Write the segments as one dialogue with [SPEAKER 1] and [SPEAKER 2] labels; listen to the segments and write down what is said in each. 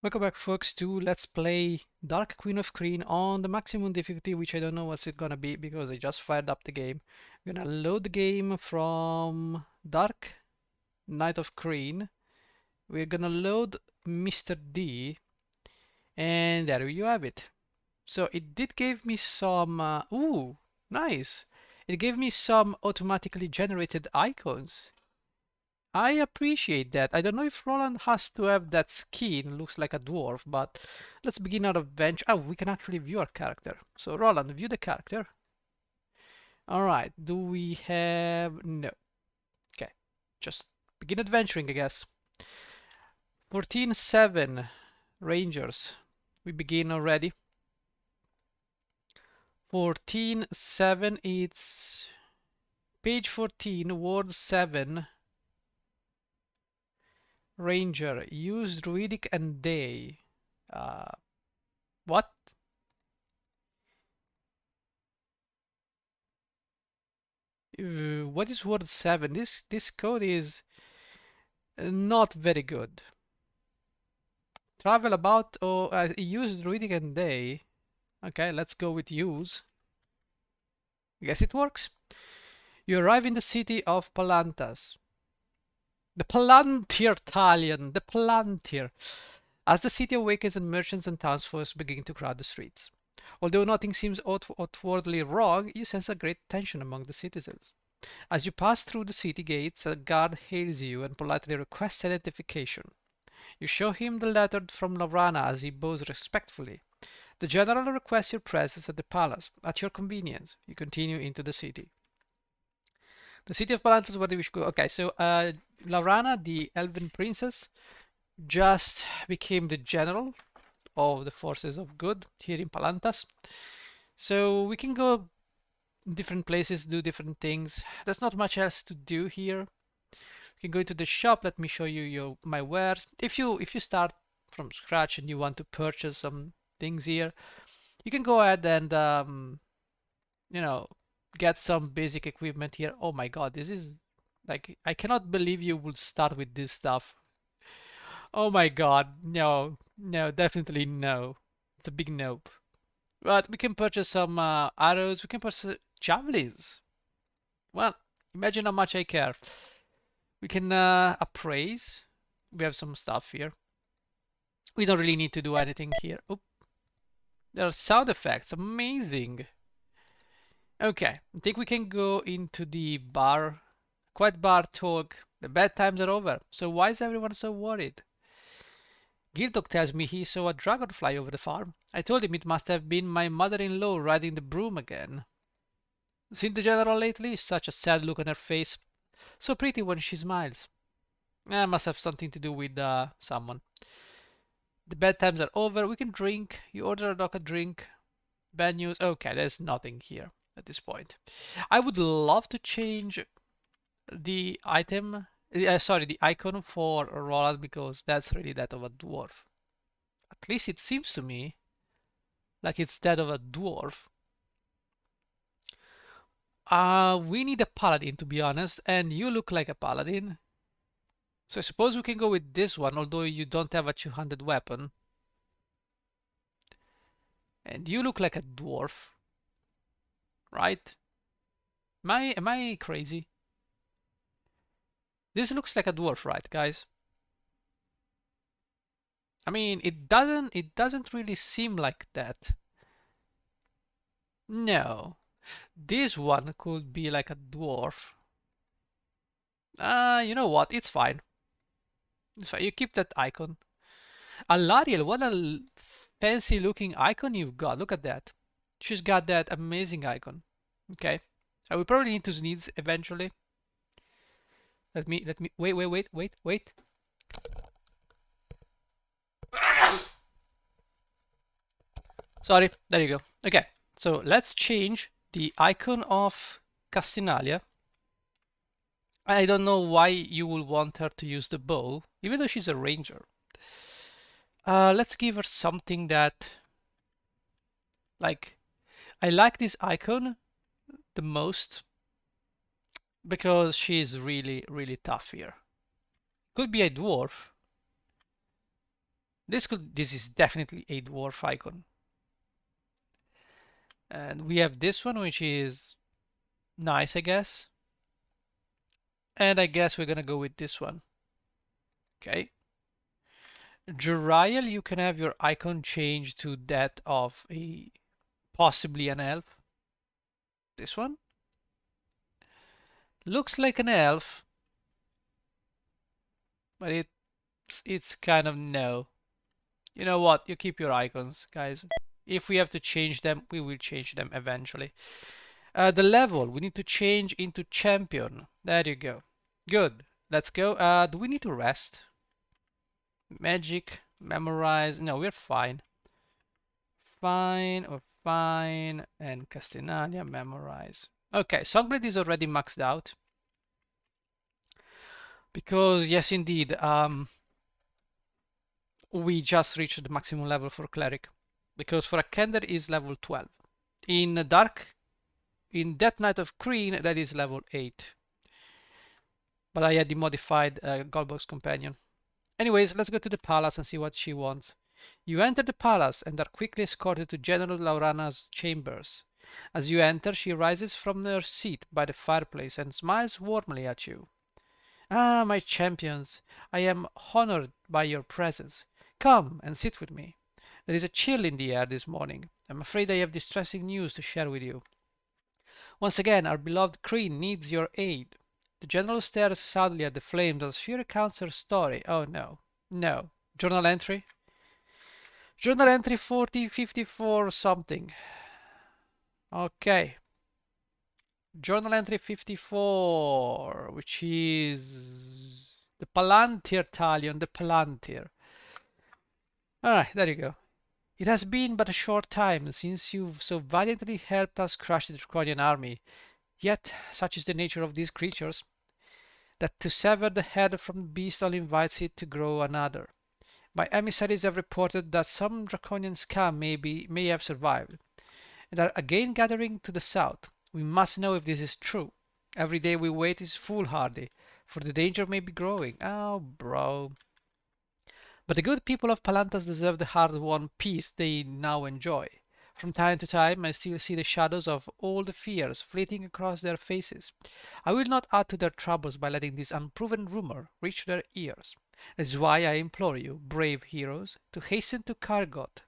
[SPEAKER 1] Welcome back, folks, to Let's Play Dark Queen of Krynn on the maximum difficulty, which I don't know what's it gonna be because I just fired up the game. I'm gonna load the game from Dark Knight of Krynn. We're gonna load Mr. D, and there you have it. So it did give me some, ooh, nice. It gave me some automatically generated icons. I appreciate that. I don't know if Roland has to have that skin, looks like a dwarf, but let's begin our adventure. Oh, we can actually view our character. So Roland, view the character. All right, do we have... No. Okay, just begin adventuring, I guess. 14-7 Rangers. We begin already. 14-7, it's page 14, word 7. Ranger, use druidic and day. What? What is word 7? This code is not very good. Travel about or use reading and day. Okay, let's go with use. Guess it works. You arrive in the city of Palanthas. The the Palantir. As the city awakens and merchants and townsfolk begin to crowd the streets. Although nothing seems outwardly wrong, you sense a great tension among the citizens. As you pass through the city gates, a guard hails you and politely requests identification. You show him the letter from Laurana as he bows respectfully. The general requests your presence at the palace. At your convenience, you continue into the city. The city of Palanthas, where do we go? Okay, so Laurana, the elven princess, just became the general of the forces of good here in Palanthas. So we can go different places, do different things. There's not much else to do here. You can go into the shop. Let me show you my wares. If you start from scratch and you want to purchase some things here, you can go ahead and you know, get some basic equipment here. Oh my god, this is like, I cannot believe you would start with this stuff. Oh my god, no, no, definitely no. It's a big nope. But we can purchase some arrows. We can purchase javelins. Well, imagine how much I care. We can appraise. We have some stuff here. We don't really need to do anything here. Oop. There are sound effects. Amazing. Okay, I think we can go into the bar. Quiet bar talk. The bad times are over. So why is everyone so worried? Gildok tells me he saw a dragonfly over the farm. I told him it must have been my mother-in-law riding the broom again. Seen the general lately? Such a sad look on her face. So pretty when she smiles. Must have something to do with someone. The bad times are over. We can drink. You order a dog a drink. Bad news. Okay, there's nothing here at this point. I would love to change the item. Sorry, the icon for Roland because that's really that of a dwarf. At least it seems to me like it's that of a dwarf. We need a paladin to be honest, and you look like a paladin. So I suppose we can go with this one, although you don't have a two-handed weapon. And you look like a dwarf, right? Am I crazy? This looks like a dwarf, right, guys? I mean, it doesn't really seem like that. No. This one could be like a dwarf. You know what? It's fine. It's fine. You keep that icon. Alariel, what a fancy looking icon you've got. Look at that. She's got that amazing icon. Okay. I will probably need to sneeze eventually. Let me wait. Sorry, there you go. Okay, so let's change the icon of Castinalia. I don't know why you will want her to use the bow, even though she's a ranger. Let's give her something that, like, I like this icon the most because she's really, really tough here. Could be a dwarf. This is definitely a dwarf icon. And we have this one, which is nice, I guess. And I guess we're gonna go with this one. Okay. Jerial, you can have your icon changed to that of a possibly an elf. This one looks like an elf, but it's kind of no. You know what? You keep your icons, guys. If we have to change them, we will change them eventually. The level we need to change into champion. There you go. Good. Let's go. Do we need to rest? Magic, memorize. No, we're fine. Fine or fine. And Castellania, memorize. Okay, Songblade is already maxed out. Because, yes, indeed, we just reached the maximum level for Cleric. Because for a Kender is level 12. In Death Knight of Krynn, that is level 8. But I had the modified Goldbox Companion. Anyways, let's go to the palace and see what she wants. You enter the palace and are quickly escorted to General Laurana's chambers. As you enter, she rises from her seat by the fireplace and smiles warmly at you. Ah, my champions, I am honored by your presence. Come and sit with me. There is a chill in the air this morning. I'm afraid I have distressing news to share with you. Once again, our beloved Krynn needs your aid. The general stares sadly at the flames as she recounts her story. Oh no. No. Journal entry? Journal entry 4054 something. Okay. Journal entry 54, which is the Palantir Talion, the Palantir. Alright, there you go. It has been but a short time since you've so valiantly helped us crush the Draconian army. Yet, such is the nature of these creatures, that to sever the head from the beast only invites it to grow another. My emissaries have reported that some draconian scum may have survived, and are again gathering to the south. We must know if this is true. Every day we wait is foolhardy, for the danger may be growing. Oh, bro. But the good people of Palanthas deserve the hard-won peace they now enjoy. From time to time, I still see the shadows of old fears flitting across their faces. I will not add to their troubles by letting this unproven rumor reach their ears. That is why I implore you, brave heroes, to hasten to Caergoth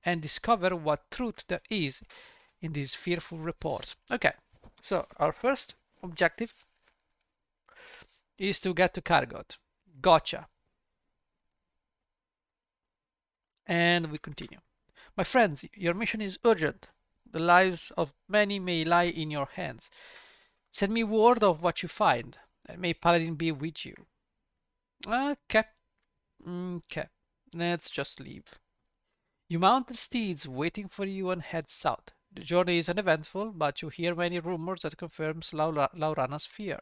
[SPEAKER 1] and discover what truth there is in these fearful reports. Okay, so our first objective is to get to Caergoth. Gotcha. And we continue. My friends, your mission is urgent. The lives of many may lie in your hands. Send me word of what you find, and may Paladin be with you. Okay. Okay. Let's just leave. You mount the steeds waiting for you and head south. The journey is uneventful, but you hear many rumors that confirms Laurana's fear.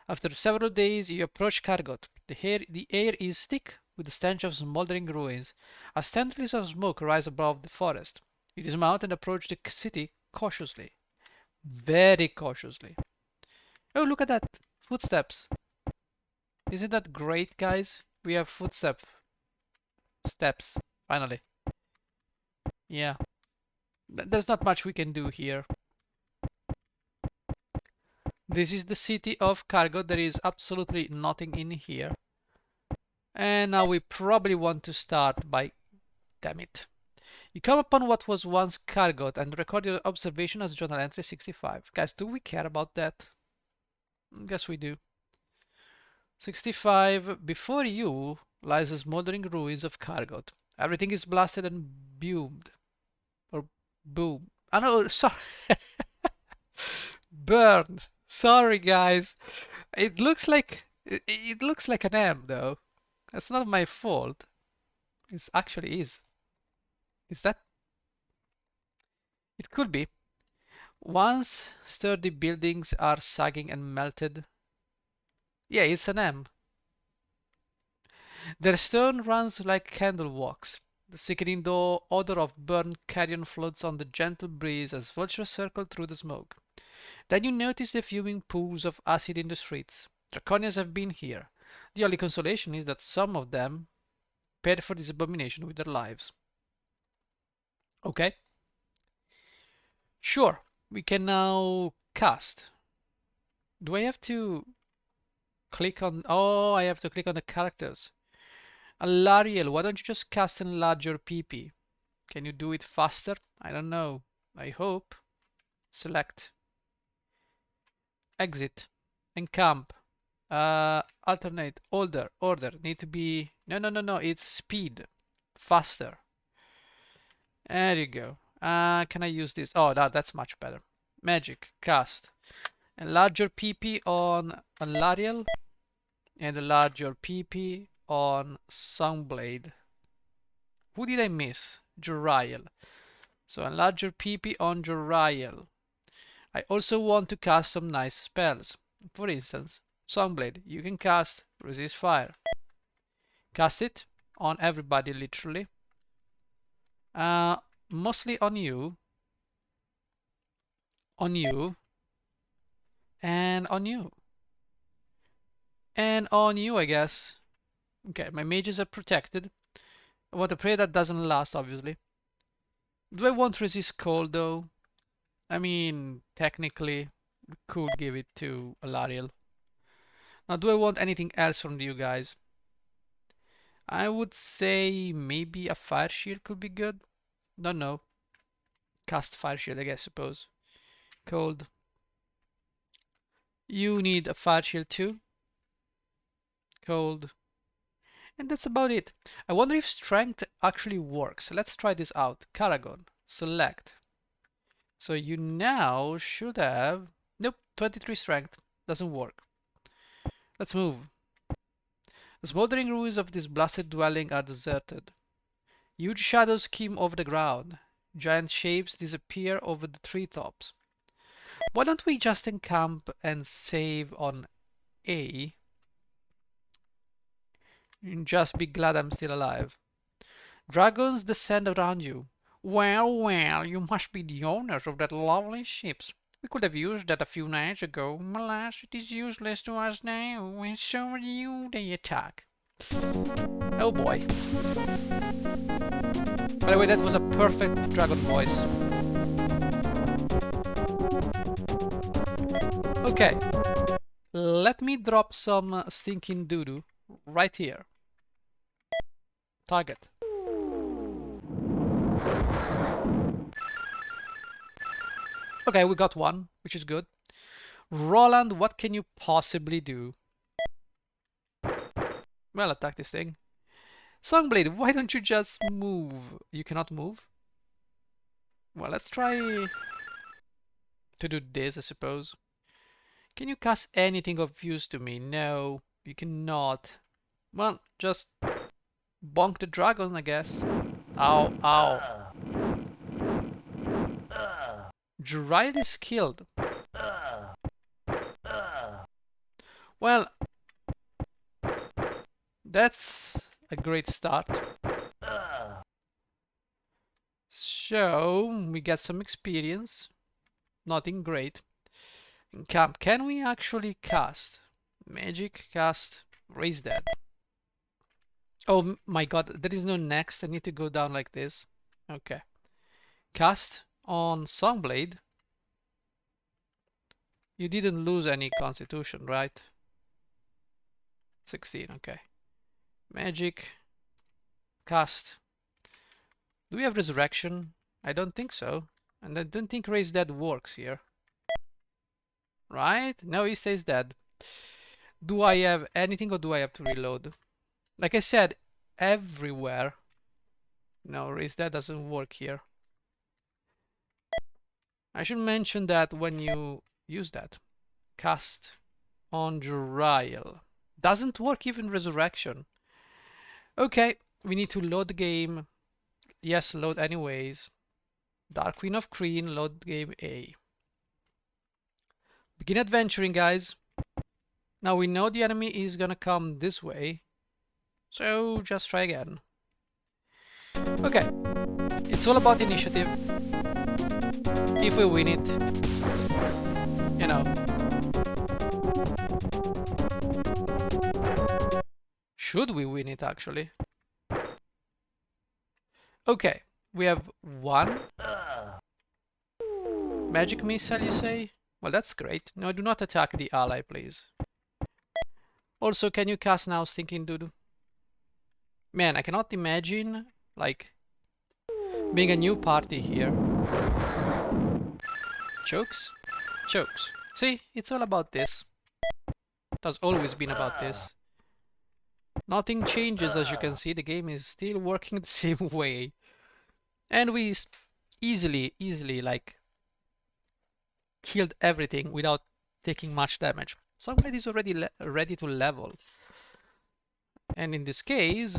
[SPEAKER 1] After several days, you approach Caergoth. The air is thick with the stench of smoldering ruins, as tendrils of smoke rise above the forest. You dismount and approach the city cautiously. Very cautiously. Oh, look at that! Footsteps. Isn't that great, guys? We have steps, finally. Yeah. There's not much we can do here. This is the city of Caergoth. There is absolutely nothing in here. And now we probably want to start by... Damn it. You come upon what was once Caergoth and record your observation as journal entry 65. Guys, do we care about that? Guess we do. 65. Before you lies the smoldering ruins of Caergoth. Everything is blasted and boomed. Or boom. Oh no, sorry. Burned. Sorry, guys. It looks like an M though. That's not my fault. It actually is. Is that? It could be. Once sturdy buildings are sagging and melted. Yeah, it's an M. Their stone runs like candle wax. The sickening odor of burned carrion floats on the gentle breeze as vultures circle through the smoke. Then you notice the fuming pools of acid in the streets. Draconians have been here. The only consolation is that some of them paid for this abomination with their lives. Okay. Sure, we can now cast. Do I have to click on... Oh, I have to click on the characters. Alariel, why don't you just cast and enlarge your PP? Can you do it faster? I don't know. I hope. Select. Exit. Encamp. Alternate. Order. Need to be... No. It's speed. Faster. There you go. Can I use this? Oh, that's much better. Magic. Cast. Enlarge your PP on Alariel. And enlarge your PP on Sunblade. Who did I miss? Joriel. So enlarge your PP on Joriel. I also want to cast some nice spells. For instance, Sunblade. You can cast Resist Fire. Cast it on everybody, literally. Mostly on you. On you. And on you. And on you, I guess. Okay, my mages are protected. I want to pray that doesn't last, obviously. Do I want Resist Cold, though? I mean, technically, we could give it to Alariel. Now, do I want anything else from you guys? I would say maybe a Fire Shield could be good. Don't know. Cast Fire Shield, I guess, suppose. Cold. You need a Fire Shield too. Cold. And that's about it. I wonder if Strength actually works. Let's try this out. Caergoth. Select. So you now should have... Nope, 23 Strength. Doesn't work. Let's move. The smoldering ruins of this blasted dwelling are deserted. Huge shadows skim over the ground. Giant shapes disappear over the treetops. Why don't we just encamp and save on A? And just be glad I'm still alive. Dragons descend around you. Well, you must be the owners of that lovely ship. We could have used that a few nights ago. Alas, it is useless to us now, and so are you, they attack. Oh boy. By the way, that was a perfect dragon voice. Okay. Let me drop some stinking doo-doo right here. Target. Okay, we got one, which is good. Roland, what can you possibly do? Well, attack this thing. Songblade, why don't you just move? You cannot move? Well, let's try to do this, I suppose. Can you cast anything of use to me? No, you cannot. Well, just bonk the dragon, I guess. Ow, ow. Joriel is killed. Well, that's a great start. So, we get some experience. Nothing great. In camp, can we actually cast? Magic, cast, raise that. Oh my god, there is no next. I need to go down like this. Okay. Cast on Songblade. You didn't lose any constitution, right? 16, okay. Magic. Cast. Do we have resurrection? I don't think so. And I don't think raise dead works here. Right? No, he stays dead. Do I have anything or do I have to reload? Like I said, everywhere. No, raise dead doesn't work here. I should mention that when you use that. Cast on Joriel. Doesn't work even resurrection. Okay, we need to load the game. Yes, load anyways. Dark Queen of Krynn, load game A. Begin adventuring, guys. Now we know the enemy is gonna come this way. So just try again. Okay. It's all about initiative. If we win it, you know. Should we win it, actually? Okay, we have one magic missile, you say? Well, that's great. No, do not attack the ally, please. Also, can you cast now, Stinking Doodoo? Man, I cannot imagine, like, being a new party here. Chokes? Chokes. See, it's all about this. It has always been about this. Nothing changes, as you can see. The game is still working the same way. And we easily, like, killed everything without taking much damage. Somebody is already ready to level. And in this case,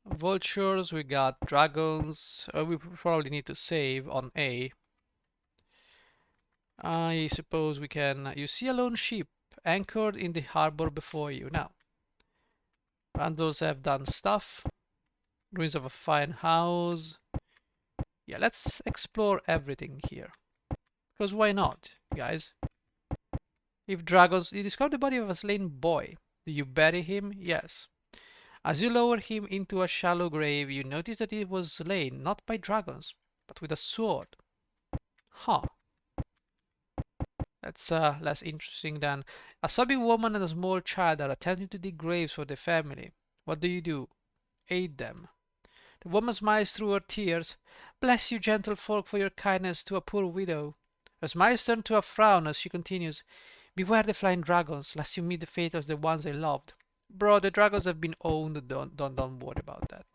[SPEAKER 1] vultures, we got dragons. We probably need to save on A. I suppose we can. You see a lone ship anchored in the harbor before you. Now, vandals have done stuff. Ruins of a fine house. Yeah, let's explore everything here. Because why not, guys? If dragons, you discover the body of a slain boy. Do you bury him? Yes. As you lower him into a shallow grave, you notice that he was slain not by dragons, but with a sword. Huh. That's less interesting than a sobbing woman and a small child are attempting to dig graves for their family. What do? Aid them. The woman smiles through her tears. Bless you, gentle folk, for your kindness to a poor widow. Her smiles turn to a frown as she continues. Beware the flying dragons, lest you meet the fate of the ones I loved. Bro, the dragons have been owned. Don't worry about that.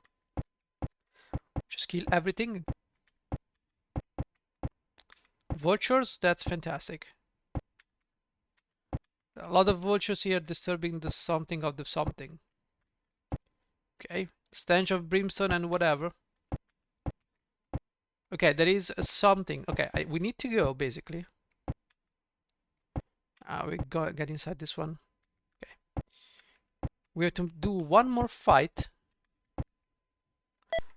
[SPEAKER 1] Just kill everything. Vultures, that's fantastic. A lot of vultures here disturbing the something of the something. Okay, stench of brimstone and whatever. Okay, there is something. Okay, we need to go basically. We get inside this one. Okay, we have to do one more fight.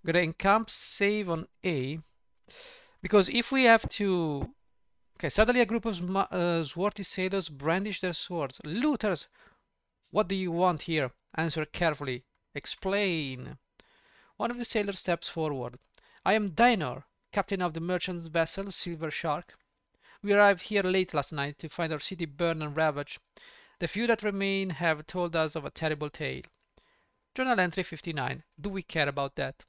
[SPEAKER 1] Gonna encamp, save on A, because if we have to. Okay, suddenly a group of swarthy sailors brandish their swords. Looters! What do you want here? Answer carefully. Explain. One of the sailors steps forward. I am Dinor, captain of the merchant's vessel, Silver Shark. We arrived here late last night to find our city burned and ravaged. The few that remain have told us of a terrible tale. Journal entry 59. Do we care about that?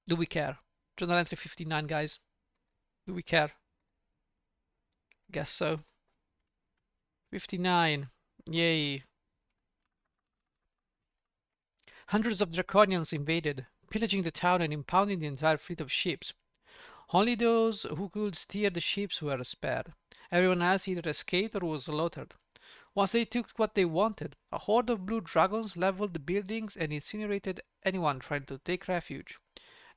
[SPEAKER 1] Do we care? Journal entry 59, guys. Do we care? Guess so. 59. Yay. Hundreds of Draconians invaded, pillaging the town and impounding the entire fleet of ships. Only those who could steer the ships were spared. Everyone else either escaped or was slaughtered. Once they took what they wanted, a horde of blue dragons leveled the buildings and incinerated anyone trying to take refuge.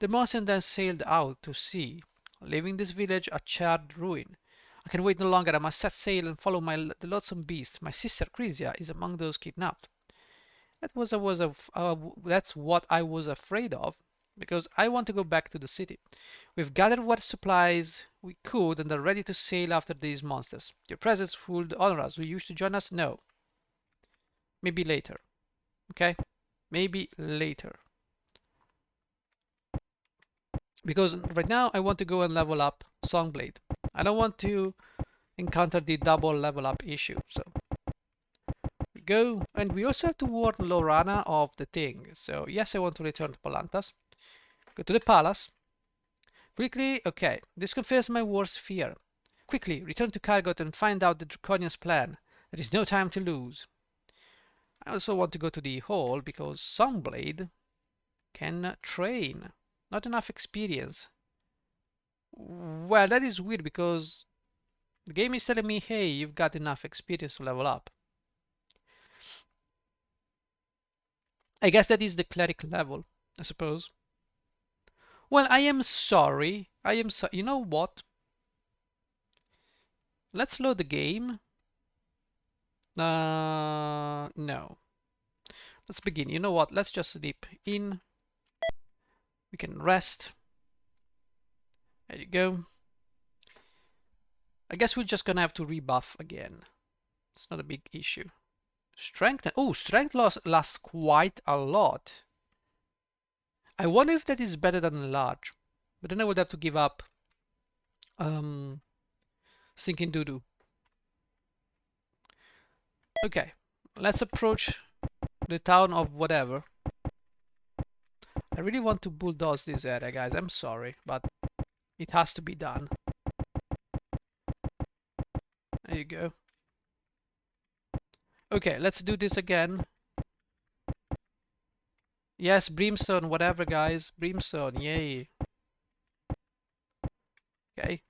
[SPEAKER 1] The monsters then sailed out to sea, leaving this village a charred ruin. I can wait no longer. I must set sail and follow the loathsome beast. My sister Chrysia is among those kidnapped. That's what I was afraid of, because I want to go back to the city. We've gathered what supplies we could and are ready to sail after these monsters. Your presence would honor us. Will you wish to join us? No. Maybe later. Okay? Maybe later. Because right now I want to go and level up Songblade. I don't want to encounter the double level up issue. So we go, and we also have to warn Laurana of the thing. So yes, I want to return to Palanthas. Go to the palace. Quickly, okay, this confirms my worst fear. Quickly, return to Caergoth and find out the Draconian's plan. There is no time to lose. I also want to go to the hall because Songblade can train. Not enough experience. Well, that is weird because the game is telling me, hey, you've got enough experience to level up. I guess that is the cleric level, I suppose. Well, I am sorry. You know what? Let's load the game. No. Let's begin. You know what? Let's just sleep in. We can rest. There you go. I guess we're just gonna have to rebuff again. It's not a big issue. Strength. Oh, strength lasts quite a lot. I wonder if that is better than large, but then I would have to give up sinking doo-doo. Okay, let's approach the town of whatever. I really want to bulldoze this area, guys. I'm sorry, but it has to be done. There you go. Okay, let's do this again. Yes, brimstone, whatever, guys. Brimstone, yay. Okay.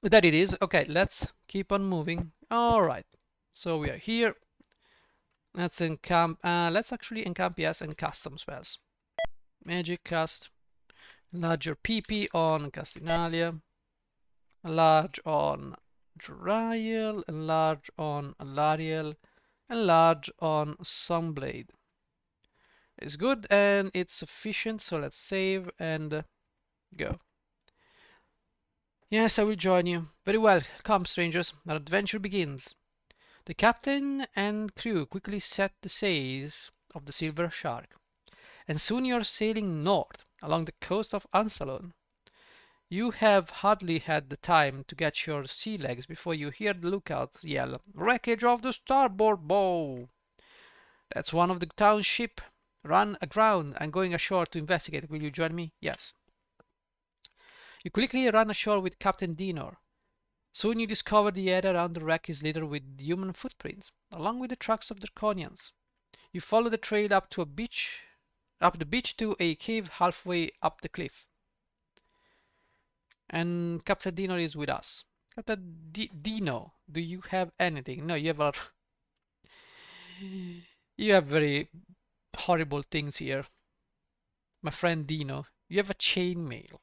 [SPEAKER 1] That it is. Okay, let's keep on moving. All right. So we are here. Let's encamp. Let's actually encamp, yes, and custom spells. Magic cast. Enlarge your PP on Castinalia. Enlarge on Joriel. Enlarge on Alariel. Enlarge on Sunblade. It's good and it's sufficient, so let's save and go. Yes, I will join you. Very well. Come, strangers. Our adventure begins. The captain and crew quickly set the sails of the Silver Shark, and soon you are sailing north along the coast of Ansalon. You have hardly had the time to get your sea legs before you hear the lookout yell, "Wreckage of the starboard bow!" That's one of the town's ship. Run aground. I'm going ashore to investigate. Will you join me? Yes. You quickly run ashore with Captain Dinor. Soon you discover the area around the wreck is littered with human footprints, along with the tracks of Draconians. You follow the trail up the beach to a cave halfway up the cliff. And Captain Dino is with us. Captain Dino, do you have anything? No, you have very horrible things here. My friend Dino, you have a chainmail.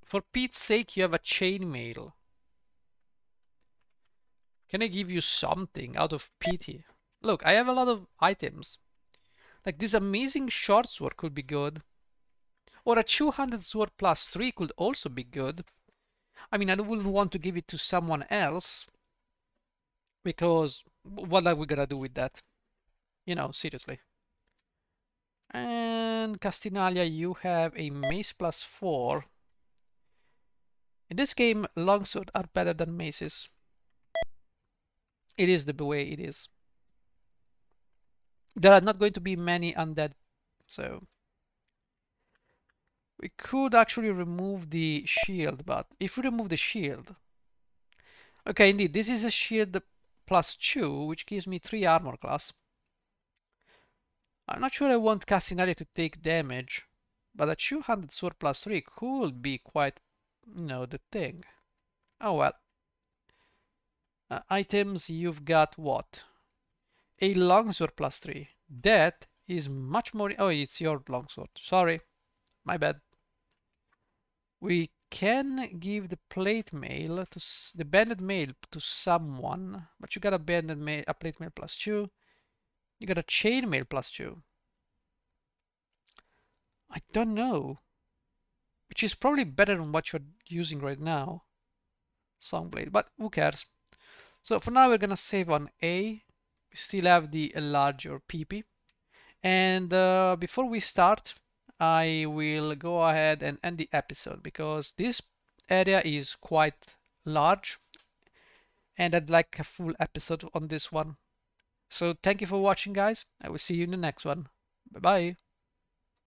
[SPEAKER 1] For Pete's sake, you have a chainmail. Can I give you something out of pity? Look, I have a lot of items. Like this amazing short sword could be good. Or a two-handed sword plus 3 could also be good. I mean, I wouldn't want to give it to someone else. Because what are we gonna do with that? You know, seriously. And Castinalia, you have a mace plus 4. In this game, longsword are better than maces. It is the way it is. There are not going to be many undead, so we could actually remove the shield, but if we remove the shield... Okay, indeed, this is a shield plus 2, which gives me 3 armor class. I'm not sure I want Castinalia to take damage, but a two-handed sword plus 3 could be quite, the thing. Oh well. Items, you've got what? A longsword plus 3. That is much more... Oh, it's your longsword. Sorry. My bad. We can give the plate mail to the banded mail to someone, but you got a banded mail, a plate mail plus 2. You got a chain mail plus 2. I don't know. Which is probably better than what you're using right now. Songblade, but who cares? So for now we're gonna save on A. We still have the larger PP. And before we start, I will go ahead and end the episode because this area is quite large and I'd like a full episode on this one. So thank you for watching, guys. I will see you in the next one. Bye bye.